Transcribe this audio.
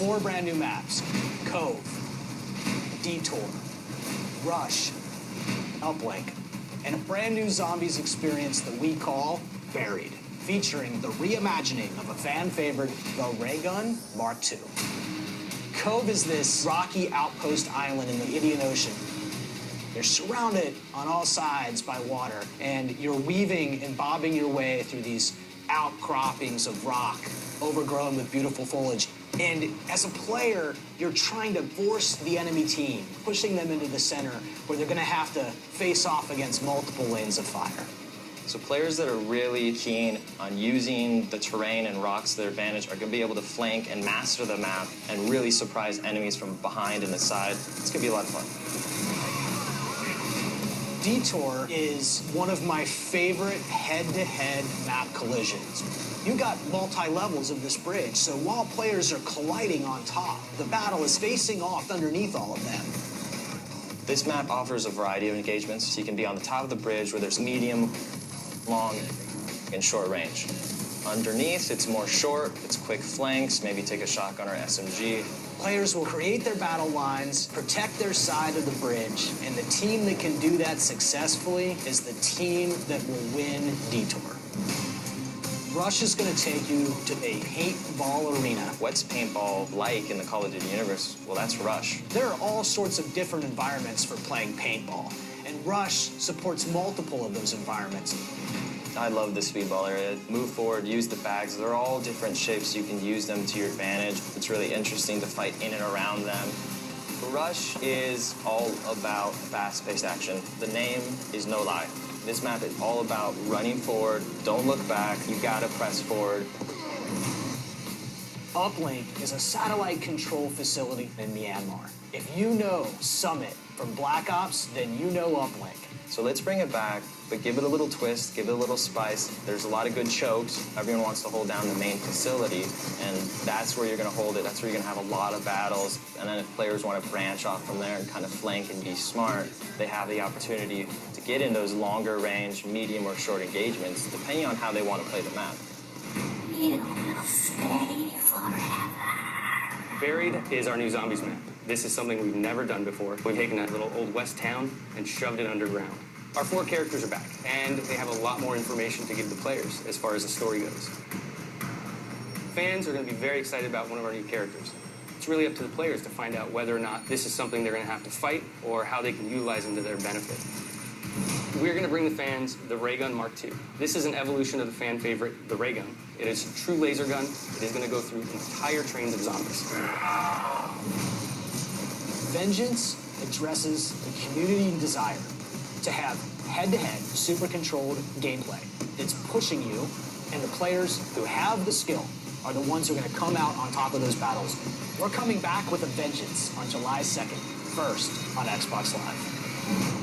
4 brand new maps: Cove, Detour, Rush, Uplink, and a brand new zombies experience that we call Buried, featuring the reimagining of a fan favorite, the Ray Gun Mark II. Cove is this rocky outpost island in the Indian Ocean. You're surrounded on all sides by water, and you're weaving and bobbing your way through these outcroppings of rock, overgrown with beautiful foliage. And as a player, you're trying to force the enemy team, pushing them into the center where they're going to have to face off against multiple lanes of fire. So players that are really keen on using the terrain and rocks to their advantage are going to be able to flank and master the map and really surprise enemies from behind and the side. It's going to be a lot of fun. Detour is one of my favorite head-to-head map collisions. You got multi-levels of this bridge, so while players are colliding on top, the battle is facing off underneath all of them. This map offers a variety of engagements. You can be on the top of the bridge where there's medium, long, and short range. Underneath, it's more short, it's quick flanks, maybe take a shotgun or SMG. Players will create their battle lines, protect their side of the bridge, and the team that can do that successfully is the team that will win Detour. Rush is going to take you to a paintball arena. What's paintball like in the Call of Duty universe? Well, that's Rush. There are all sorts of different environments for playing paintball, and Rush supports multiple of those environments. I love the speedball area. Move forward, use the bags. They're all different shapes. You can use them to your advantage. It's really interesting to fight in and around them. Rush is all about fast-paced action. The name is no lie. This map is all about running forward. Don't look back. You gotta press forward. Uplink is a satellite control facility in Myanmar. If you know Summit from Black Ops, then you know Uplink. So let's bring it back, but give it a little twist, give it a little spice. There's a lot of good chokes. Everyone wants to hold down the main facility, and that's where you're gonna hold it. That's where you're gonna have a lot of battles. And then if players wanna branch off from there and kind of flank and be smart, they have the opportunity to get in those longer range, medium or short engagements, depending on how they wanna play the map. You will stay forever. Buried is our new zombies map. This is something we've never done before. We've taken that little old west town and shoved it underground. Our 4 characters are back, and they have a lot more information to give the players as far as the story goes. Fans are going to be very excited about one of our new characters. It's really up to the players to find out whether or not this is something they're going to have to fight or how they can utilize them to their benefit. We're going to bring the fans the Ray Gun Mark II. This is an evolution of the fan favorite, the Ray Gun. It is a true laser gun. It is going to go through entire trains of zombies. Vengeance addresses the community desire to have head-to-head, super-controlled gameplay. It's pushing you, and the players who have the skill are the ones who are going to come out on top of those battles. We're coming back with a vengeance on July 2nd, first on Xbox Live.